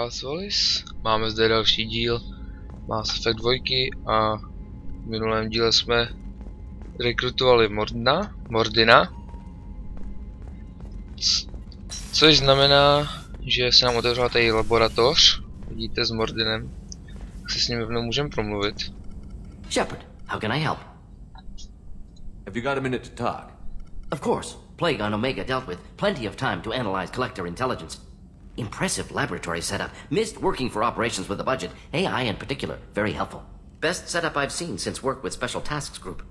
vás Vollys. Máme zde další díl Mass Effect 2 a v minulém díle jsme rekrutovali Mordina, což znamená, že se nám otevřela tady laboratoř, vidíte, s Mordinem, tak si s ním rovnou můžeme promluvit. Shepard, how can I help? Have you got a minute to talk? Of course. Plague on Omega dealt with. Plenty of time to analyze collector intelligence. Impressive laboratory setup. Missed working for operations with a budget. AI in particular. Very helpful. Best setup I've seen since work with Special Tasks Group.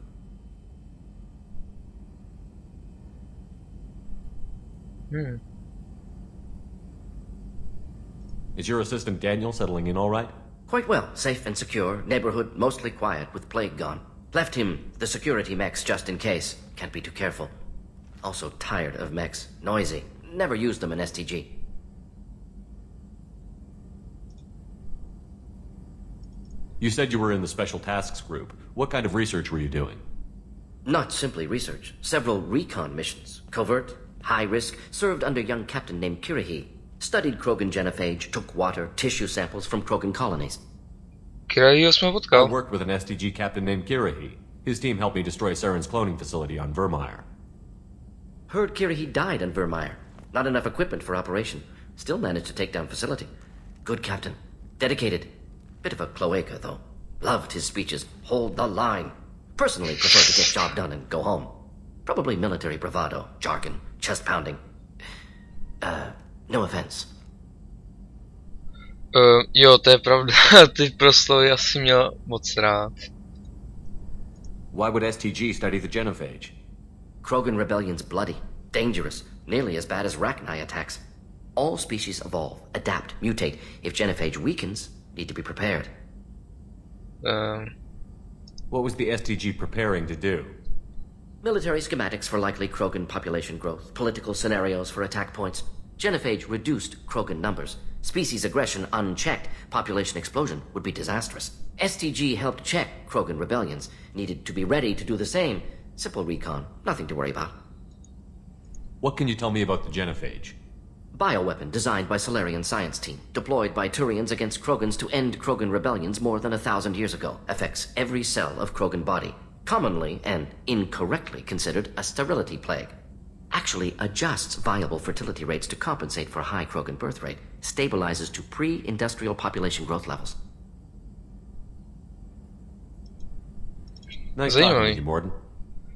Is your assistant Daniel settling in all right? Quite well. Safe and secure. Neighborhood mostly quiet with Plague gone. Left him the security mechs just in case. Can't be too careful. Also tired of mechs. Noisy. Never used them in STG. You said you were in the Special Tasks Group. What kind of research were you doing? Not simply research. Several recon missions. Covert, high risk, served under young captain named Kirihi. Studied Krogan genophage, took water, tissue samples from Krogan colonies. Kirihiho jsme I potkal. worked with an STG captain named Kirihi. His team helped me destroy Saren's cloning facility on Vermeer. Heard Kirihi died on Vermeer. Not enough equipment for operation. Still managed to take down facility. Good captain. Dedicated. Bit of a cloaca, though. Loved his speeches. Hold the line. Personally prefer to get job done and go home. Probably military bravado, jargon, chest pounding. No offense. Jo, to je pravda. Ty proslovy asi měl moc rád. Why would STG study the genophage? Krogan rebellion's bloody, dangerous, nearly as bad as Rachni attacks. All species evolve, adapt, mutate. If genophage weakens, need to be prepared. What was the STG preparing to do? Military schematics for likely Krogan population growth, political scenarios for attack points. Genophage reduced Krogan numbers. Species aggression unchecked, population explosion would be disastrous. STG helped check Krogan rebellions, needed to be ready to do the same. Simple recon, nothing to worry about. What can you tell me about the genophage? Bioweapon designed by Solarian science team, deployed by Turians against Krogans to end Krogan rebellions more than 1,000 years ago. Affects every cell of Krogan body. Commonly and incorrectly considered a sterility plague. Actually adjusts viable fertility rates to compensate for high Krogan birth rate. Stabilizes to pre-industrial population growth levels. Nice talking to you, Morden.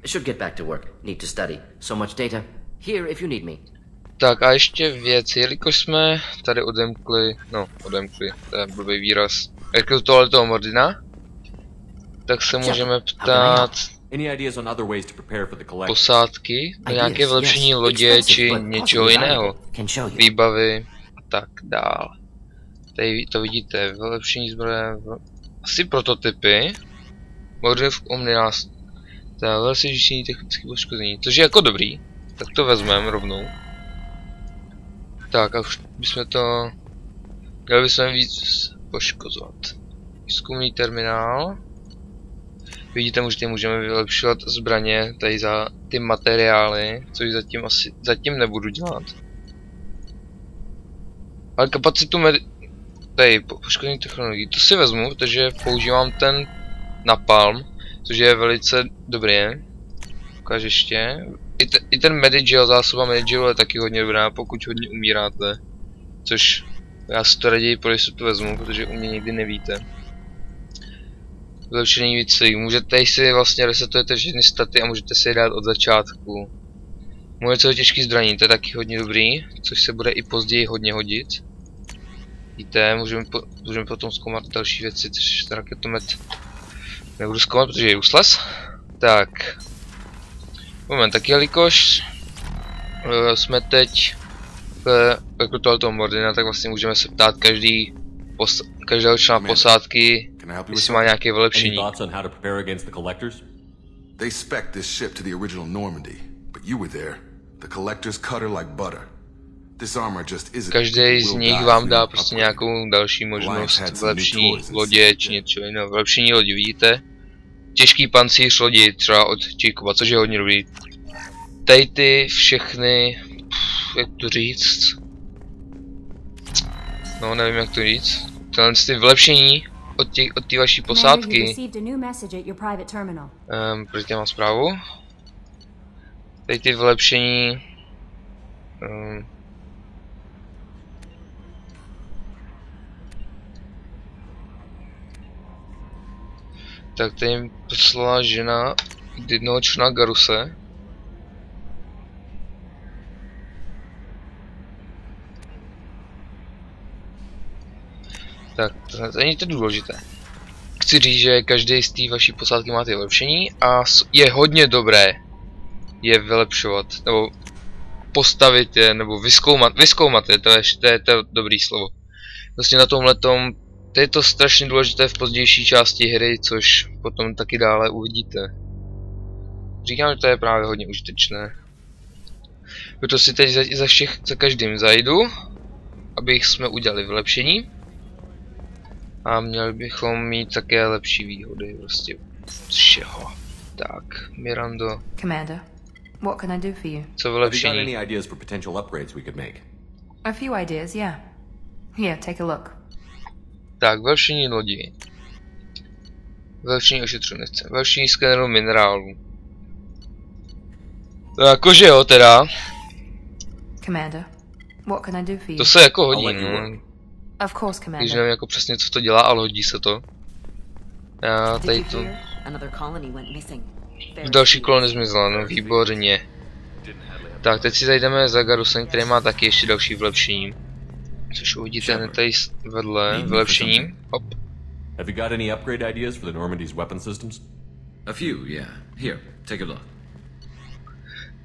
Should get back to work. Need to study. So much data. Here if you need me. Tak a ještě věc, jelikož jsme tady odemkli, to je blbý výraz, rekrutovali toho Mordina, tak se můžeme ptát posádky na nějaké vylepšení lodě či něčeho jiného, výbavy a tak dál. Tady to vidíte, vylepšení zbroje, asi prototypy, Mordinův omninář, to je velmi řešení technických poškození, což je jako dobrý, tak to vezmeme rovnou. Tak a už bychom to... Měli bychom víc poškozovat. Výzkumný terminál. Vidíte, můžeme vylepšovat zbraně tady za ty materiály, což zatím nebudu dělat. Ale kapacitu tady poškození technologií, to si vezmu, protože používám ten napalm, což je velice dobrý. Ukáž ještě. I ten Medigel, zásoba Medigelu je taky hodně dobrá, pokud hodně umíráte. Což já si to raději pro jistotu vezmu, protože u mě nikdy nevíte. Vylepšení výcvik. Můžete si vlastně resetujete všechny staty a můžete si je dát od začátku. Munice těžký zbraní, to je taky hodně dobrý, což se bude i později hodně hodit. Víte, můžeme potom zkoumat další věci, což ten raketomet nebudu zkoumat, protože je useless. Tak. Moment, tak jelikož jsme teď rekrutovali toho Mordina, tak vlastně můžeme se ptát každého člena posádky, jestli má nějaké vylepšení. They spec'd this ship to the original Normandy, but you were there. The collectors cut her like butter. This armor just isn't. Každý z nich vám dá prostě nějakou další možnost vylepšení lodě či něco jiného. Vylepšení lodi, vidíte? Těžký pancíř lodi, třeba od Jacoba, což je hodně dobrý. Tady ty všechny, jak to říct, No, nevím jak to říct. Tohle ty vylepšení od té vaší posádky. Proč mám zprávu? Tady ty vylepšení... tak tady jim poslala žena jednoho člena Garuse. Tak, to není to důležité. Chci říct, že každý z té vaší posádky má ty vylepšení a je hodně dobré je vylepšovat, nebo postavit je, nebo vyzkoumat je, to je dobrý slovo. Vlastně na tomhletom, to je to strašně důležité v pozdější části hry, což potom taky dále uvidíte. Říkám, že to je právě hodně užitečné. Proto si teď za každým zajdu, abych jsme udělali vylepšení. A měli bychom mít také lepší výhody, prostě všeho. Tak, Mirando. Commander, what can I do for you? Co vylepšení? Have you got any ideas for potential upgrades we could make? A few ideas, yeah. Here, take a look. Tak, vylepšení lodi. Vylepšení ošetřovnice. Vylepšení skeneru minerálů. To jakože jo, teda. Commander, what can I do for you? To se jako hodí, no. Of course, Když Commander. nevím jako přesně co to dělá, ale hodí se to. Já tady to... Další kolony zmizela, no výborně. Tak, teď si zajdeme za Garusem, který má taky ještě další vylepšení. Což uvidíte hned tady vedle, vylepšení. Hop. Have you got any upgrade ideas for the Normandy's weapon systems? A few, yeah. Here, take a look.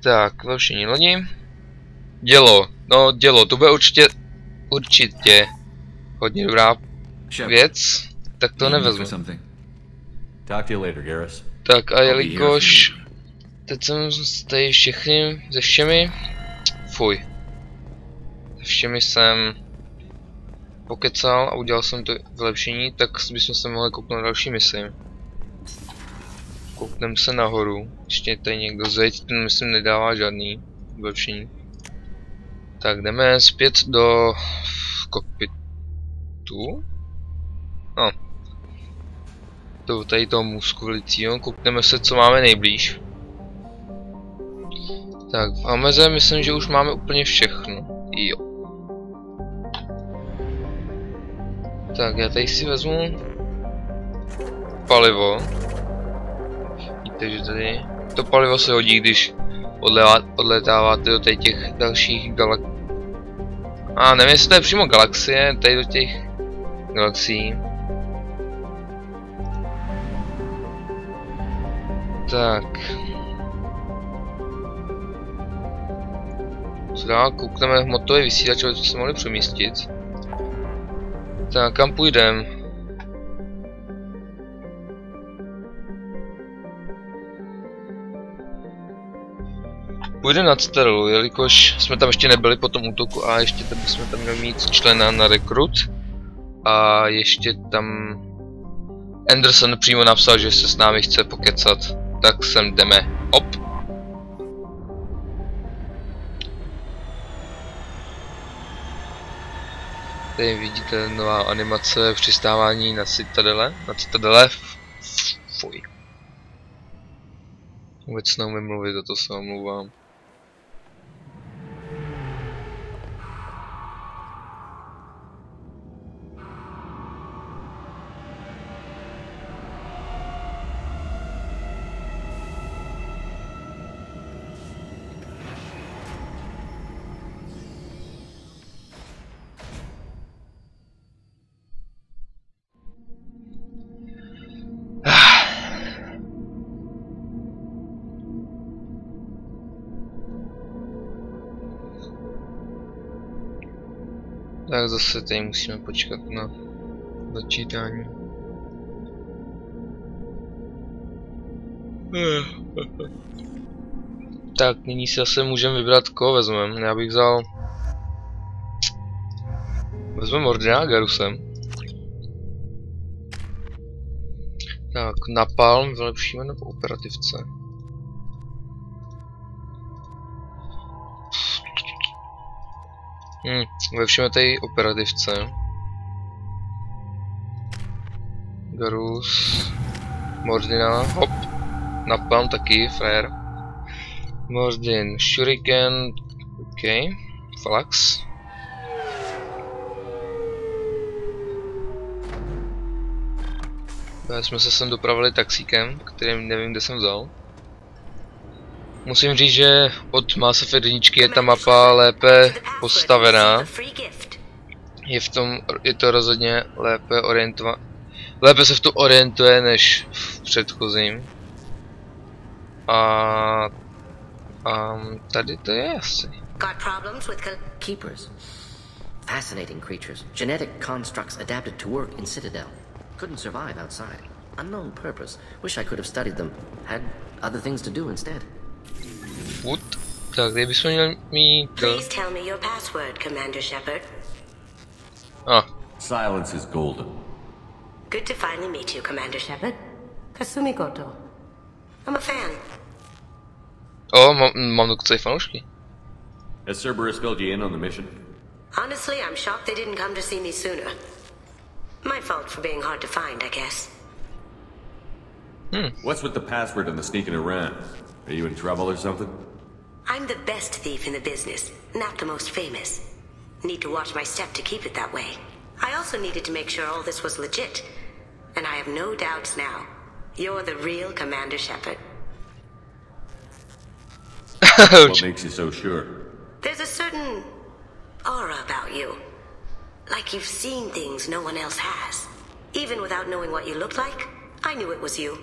Tak, vylepšení lodi. Dělo, no dělo, to bude určitě hodně dobrá věc, tak to nevezmu. Talk to you later, Garrus. Tak a jelikož teď jsem tady ze všemi, fuj. Se všemi jsem pokecal a udělal jsem to vylepšení, tak bychom se mohli kouknout na další misi. Koukneme se nahoru, ještě tady někdo zeď, ten myslím nedává žádný vylepšení. Tak jdeme zpět do kokpitu. No. Do tady toho můzku velicího, koukneme se co máme nejblíž. Tak v Ameze myslím, že už máme úplně všechno. Jo. Tak já tady si vezmu palivo. Víte, že tady to palivo se hodí, když odletáváte do těch dalších nevím, jestli to je přímo galaxie, tady do těch galaxií. Tak. Co dál? Koukneme hmotový vysílač, aby jsme se mohli přemístit. Tak, kam půjdeme? Půjde na Citadelu, jelikož jsme tam ještě nebyli po tom útoku a ještě tam jsme tam měli mít člena na rekrut. A ještě tam Anderson přímo napsal, že se s námi chce pokecat. Tak sem jdeme. Op. Tady vidíte nová animace přistávání na Citadele. Fuj. Vůbec neumím mluvit, za to se omlouvám. Tak zase tady musíme počkat na začítání. Tak nyní si zase můžeme vybrat, koho vezmeme. Já bych vzal... Vezmeme ordinála Garusem. Tak, napalm vylepšíme nebo operativce. Vylepšíme tady operativce. Garus. Mordina, hop. Napalm taky, fair. Mordin, Shuriken, ok. Flax. Jsme se sem dopravili taxíkem, kterým nevím, kde jsem vzal. Musím říct, že od Mass Effect 1 je ta mapa lépe postavená. Je to rozhodně lépe orientované. Lépe se v tu orientuje než v předchozím. A tady to je asi. Keepers. Fascinating creatures. Genetic constructs adapted to work in Citadel. Couldn't survive outside. Unknown purpose. Wish I could have studied them. Had other things to do instead. What? Tak, kdybychom měli mít... Please tell me your password, Commander Shepard. Silence is golden. Good to finally meet you, Commander Shepard. Kasumi Goto. I'm a fan. Mám dokonce fanoušky. Has Cerberus filled you in on the mission? Honestly, I'm shocked they didn't come to see me sooner. My fault for being hard to find, I guess. What's with the password and the sneaking around? Are you in trouble or something? I'm the best thief in the business, not the most famous. Need to watch my step to keep it that way. I also needed to make sure all this was legit. And I have no doubts now. You're the real Commander Shepard. What makes you so sure? There's a certain aura about you. Like you've seen things no one else has. Even without knowing what you looked like, I knew it was you.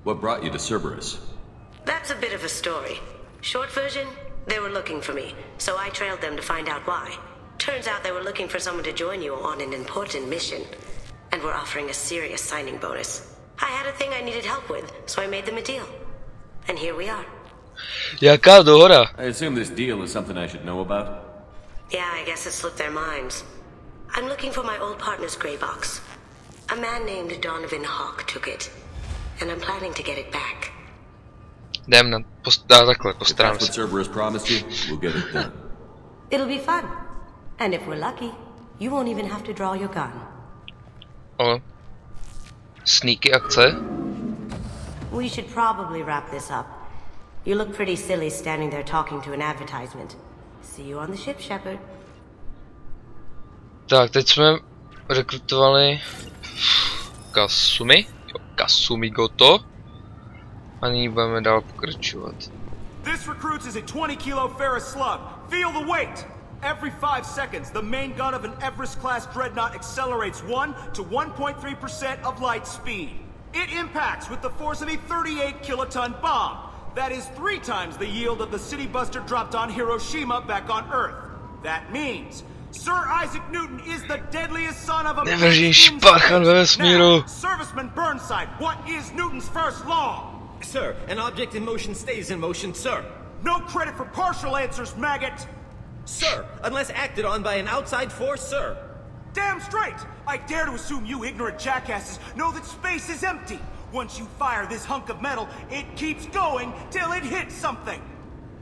What brought you to Cerberus? That's a bit of a story. Short version, they were looking for me, so I trailed them to find out why. Turns out they were looking for someone to join you on an important mission, and were offering a serious signing bonus. I had a thing I needed help with, so I made them a deal. And here we are. Jaká dohoda? I assume this deal is something I should know about? Yeah, I guess it slipped their minds. I'm looking for my old partner's gray box. A man named Donovan Hawk took it, and I'm planning to get it back. Jdem na takhle, postarám If that's what se. Cerberus promised you, we'll get it done. It'll be fun. And if we're lucky, you won't even have to draw your gun. Sneaky akce. We should probably wrap this up. You look pretty silly standing there talking to an advertisement. See you on the ship, Shepard. Tak, teď jsme rekrutovali Kasumi Goto. A nyní budeme dál pokračovat. This recruits is a 20-kilo ferrous slug. Feel the weight! Every 5 seconds, the main gun of an Everest-class dreadnought accelerates 1 to 1.3% of light speed. It impacts with the force of a 38-kiloton bomb. That is 3 times the yield of the city buster dropped on Hiroshima back on Earth. That means Sir Isaac Newton is the deadliest son of a... Nevržíš parchan ve vesmíru. Now, Serviceman Burnside, what is Newton's first law? Sir, an object in motion stays in motion, sir. No credit for partial answers, maggot! Sir, unless acted on by an outside force, sir. Damn straight! I dare to assume you ignorant jackasses know that space is empty. Once you fire this hunk of metal, it keeps going till it hits something.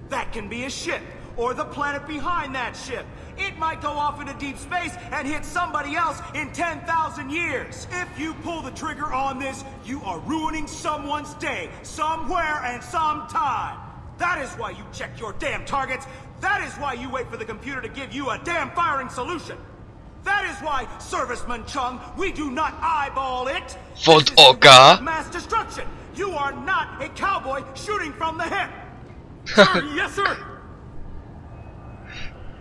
That can be a ship, or the planet behind that ship. It might go off into deep space and hit somebody else in 10,000 years. If you pull the trigger on this, you are ruining someone's day, somewhere and sometime. That is why you check your damn targets. That is why you wait for the computer to give you a damn firing solution. That is why, Serviceman Chung, we do not eyeball it. Vod oka. Mass destruction. You are not a cowboy shooting from the hip. Sir, yes, sir.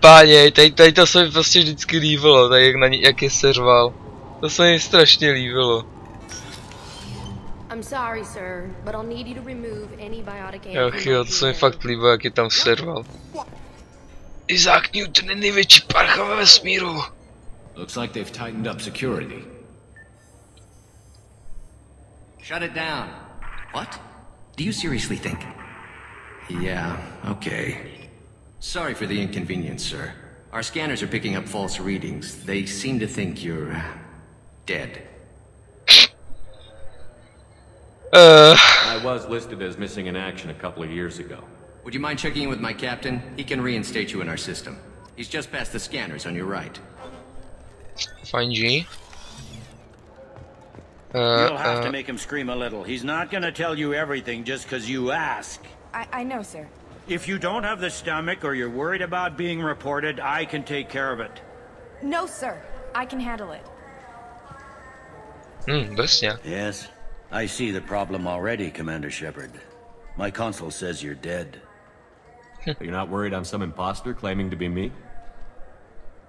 Páně, tady to se mi prostě vždycky líbilo, tak jak je serval. To se mi strašně líbilo. I'm sorry, sir, but I'll need you to remove any biotic Jo, to se mi fakt líbilo, jak je tam serval. Isaac Newton je největší parcha ve vesmíru. Looks like they've tightened up security. Shut it down. What? Do you seriously think? Yeah, okay. Sorry for the inconvenience, sir. Our scanners are picking up false readings. They seem to think you're dead. I was listed as missing in action a couple of years ago. Would you mind checking in with my captain? He can reinstate you in our system. He's just past the scanners on your right. Fajn, G. You'll have to make him scream a little. He's not gonna tell you everything just because you ask. I know, sir. If you don't have the stomach or you're worried about being reported, I can take care of it. No, sir. I can handle it. Vlastně. Yes, I see the problem already, Commander Shepard. My console says you're dead. You're not worried I'm some imposter claiming to be me?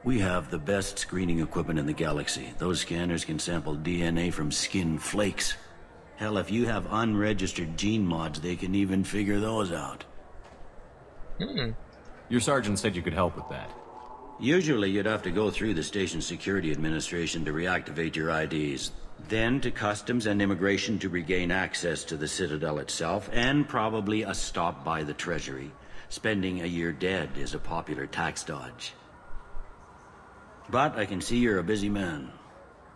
We have the best screening equipment in the galaxy. Those scanners can sample DNA from skin flakes. Hell, if you have unregistered gene mods, they can even figure those out. Your sergeant said you could help with that. Usually you'd have to go through the station security administration to reactivate your IDs, then to customs and immigration to regain access to the Citadel itself, and probably a stop by the Treasury. Spending a year dead is a popular tax dodge. But I can see you're a busy man.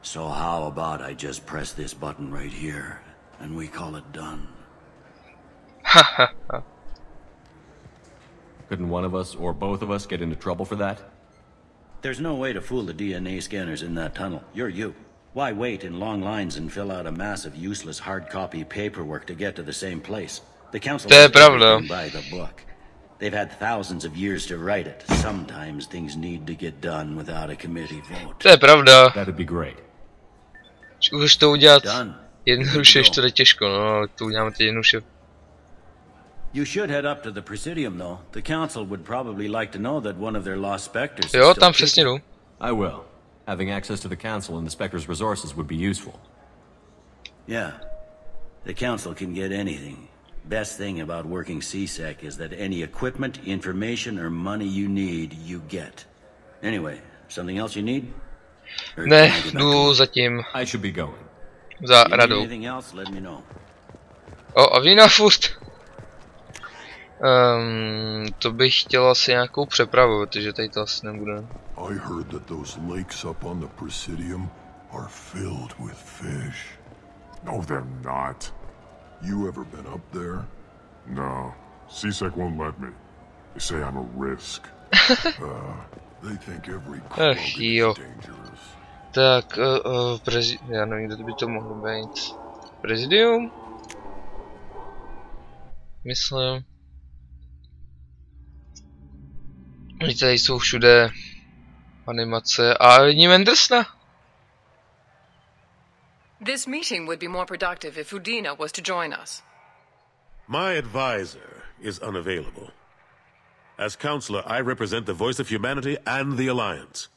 So how about I just press this button right here, and we call it done? Couldn't one of us, or both of us, get into trouble for that? There's no way to fool the DNA scanners in that tunnel. You're you. Why wait in long lines and fill out a massive useless hard copy paperwork to get to the same place? The council is by the book. They've had thousands of years to write it. Sometimes things need to get done without a committee vote. To je pravda. That'd be great. Zkus to udělat jednoduše, ještě to jde těžko, no, to uděláme teď jednoduše. You should head up to the Presidium, though. The council would probably like to know that one of their lost specters. Jo, tam přesně jdu. I will. Having access to the council and the Spectre's resources would be useful. Yeah. The council can get anything. Best thing about working CSEC is that any equipment, information, or money you need, you get. Anyway, something else you need? Ne, jdu zatím. I should be going. Za radou. Anything else, let me know. A vína furt. To bych chtěl asi nějakou přepravu, protože tady to asi nebude. I heard that those lakes up on the Presidium are filled with fish. No, they're not. You ever been up there? No. CSEC won't let me. They say I'm a risk. They think every Krogan is dangerous. Tak, já nevím, kde by to mohlo být. Prezidium? Myslím. Tady jsou všude animace a vidím Andersona. This meeting would be more productive if Udina was to join us. My advisor is unavailable. As counselor, I represent the voice of humanity and the Alliance.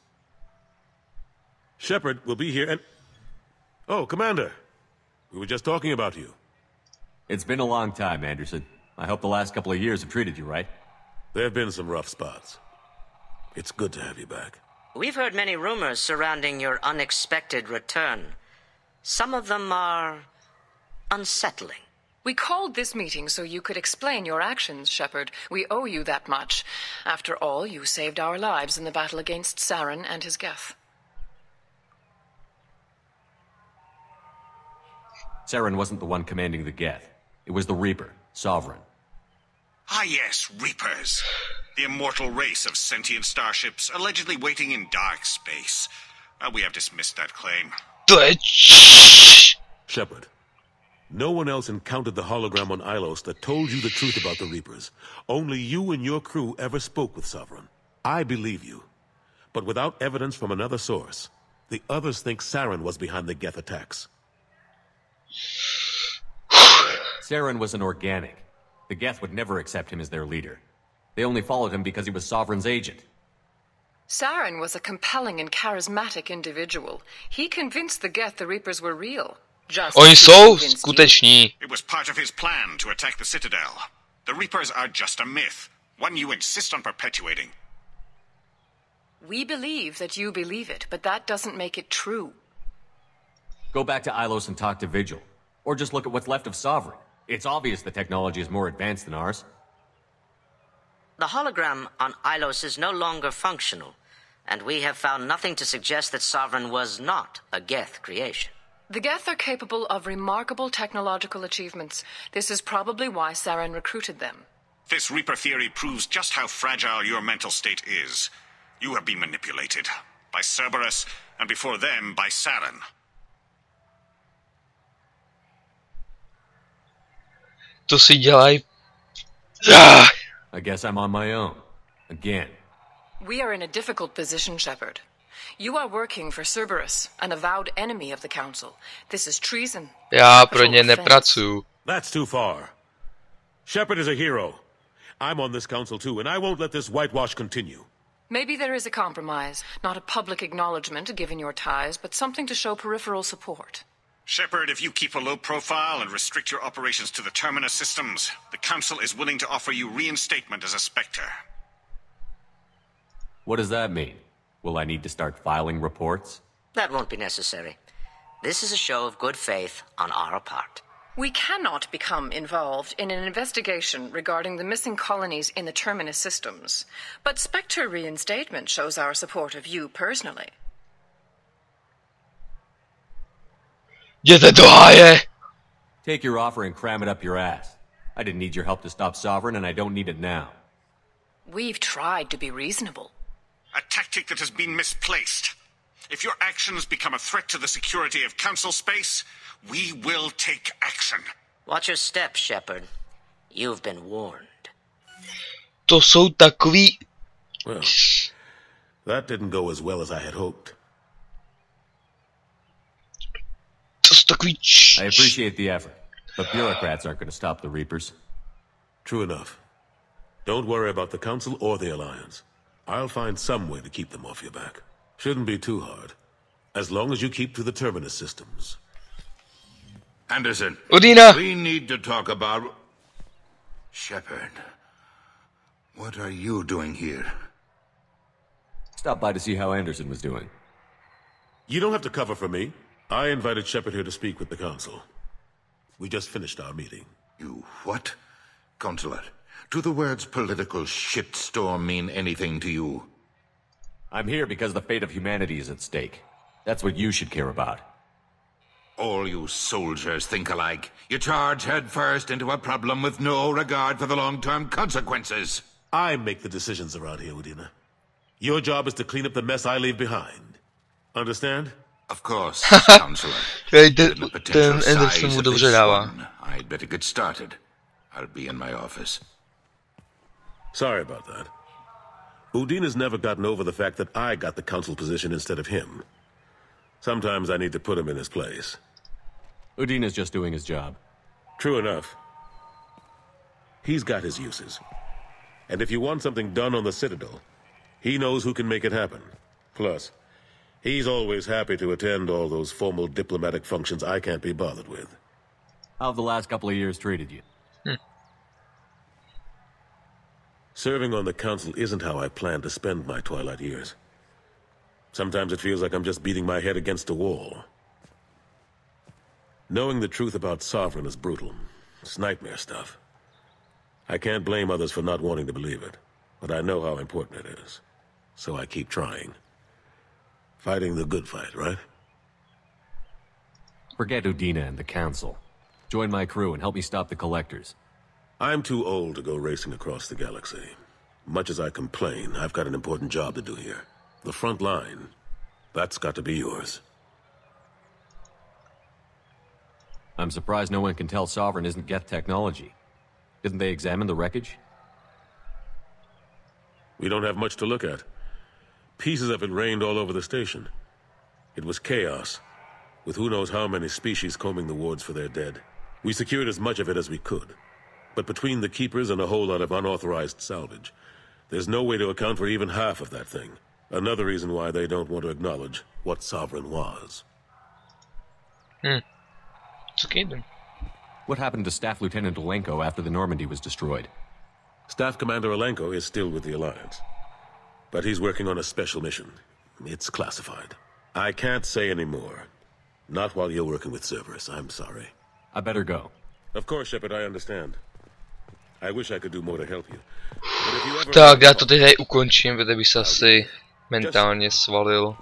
Shepard will be here and... Oh, Commander. We were just talking about you. It's been a long time, Anderson. I hope the last couple of years have treated you right. There have been some rough spots. It's good to have you back. We've heard many rumors surrounding your unexpected return. Some of them are unsettling. We called this meeting so you could explain your actions, Shepard. We owe you that much. After all, you saved our lives in the battle against Saren and his Geth. Saren wasn't the one commanding the Geth. It was the Reaper, Sovereign. Ah yes, Reapers. The immortal race of sentient starships allegedly waiting in dark space. We have dismissed that claim. Shepard, no one else encountered the hologram on Ilos that told you the truth about the Reapers. Only you and your crew ever spoke with Sovereign. I believe you. But without evidence from another source, the others think Saren was behind the Geth attacks. Saren was an organic. The Geth would never accept him as their leader. They only followed him because he was Sovereign's agent. Saren was a compelling and charismatic individual. He convinced the Geth the Reapers were real. Oni jsou skuteční. It was part of his plan to attack the Citadel. The Reapers are just a myth, one you insist on perpetuating. We believe that you believe it, but that doesn't make it true. Go back to Ilos and talk to Vigil. Or just look at what's left of Sovereign. It's obvious the technology is more advanced than ours. The hologram on Ilos is no longer functional, and we have found nothing to suggest that Sovereign was not a Geth creation. The Geth are capable of remarkable technological achievements. This is probably why Saren recruited them. This Reaper theory proves just how fragile your mental state is. You have been manipulated by Cerberus, and before them by Saren. To si dělají. I guess I'm on my own. Again. We are in a difficult position, Shepard. You are working for Cerberus, an avowed enemy of the Council. This is treason. Já pro ně nepracuju. That's too far. Shepard is a hero. I'm on this council too, and I won't let this whitewash continue. Maybe there is a compromise. Not a public acknowledgement given your ties, but something to show peripheral support. Shepard, if you keep a low profile and restrict your operations to the Terminus systems, the Council is willing to offer you reinstatement as a Spectre. What does that mean? Will I need to start filing reports? That won't be necessary. This is a show of good faith on our part. We cannot become involved in an investigation regarding the missing colonies in the Terminus systems, but Spectre reinstatement shows our support of you personally. Jděte do háje! Take your offer and cram it up your ass. I didn't need your help to stop Sovereign, and I don't need it now. We've tried to be reasonable. A tactic that has been misplaced. If your actions become a threat to the security of Council space, we will take action. Watch your step, Shepard. You've been warned. To jsou takový... Well, that didn't go as well as I had hoped. To jsou takový... I appreciate the effort, but bureaucrats aren't going to stop the Reapers. True enough. Don't worry about the Council or the Alliance. I'll find some way to keep them off your back. Shouldn't be too hard. As long as you keep to the Terminus systems. Anderson. Udina. We need to talk about... Shepard. What are you doing here? Stop by to see how Anderson was doing. You don't have to cover for me. I invited Shepard here to speak with the Council. We just finished our meeting. You what? Consular, do the words political shitstorm mean anything to you? I'm here because the fate of humanity is at stake. That's what you should care about. All you soldiers think alike. You charge head first into a problem with no regard for the long-term consequences. I make the decisions around here, Udina. Your job is to clean up the mess I leave behind. Understand? Of course, Counselor. Ten Anderson mu dobře dává. I'd better get started. I'll be in my office. Sorry about that. Udina's never gotten over the fact that I got the Council position instead of him. Sometimes I need to put him in his place. Udina's just doing his job. True enough. He's got his uses. And if you want something done on the Citadel, he knows who can make it happen. Plus, he's always happy to attend all those formal diplomatic functions I can't be bothered with. How have the last couple of years treated you? Serving on the Council isn't how I plan to spend my twilight years. Sometimes it feels like I'm just beating my head against a wall. Knowing the truth about Sovereign is brutal. It's nightmare stuff. I can't blame others for not wanting to believe it, but I know how important it is. So I keep trying. Fighting the good fight, right? Forget Udina and the Council. Join my crew and help me stop the Collectors. I'm too old to go racing across the galaxy. Much as I complain, I've got an important job to do here. The front line. That's got to be yours. I'm surprised no one can tell Sovereign isn't Geth technology. Didn't they examine the wreckage? We don't have much to look at. Pieces of it rained all over the station. It was chaos, with who knows how many species combing the wards for their dead. We secured as much of it as we could. But between the Keepers and a whole lot of unauthorized salvage, there's no way to account for even half of that thing. Another reason why they don't want to acknowledge what Sovereign was. It's okay then. What happened to Staff Lieutenant Olenko after the Normandy was destroyed? Staff Commander Olenko is still with the Alliance. But he's working on a special mission. It's classified. I can't say any more. Not while you're working with Cerberus, I'm sorry. I better go. Of course, Shepard, I understand. I wish I could do more to help you. But if you ever... Tak, já to teď tady ukončím, protože bych se asi mentálně svalil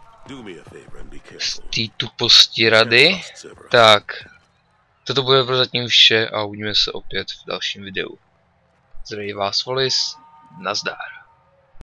z té tuposti Rady. Tak, toto bude prozatím vše a uvidíme se opět v dalším videu. Zdraví vás Vollys, nazdar.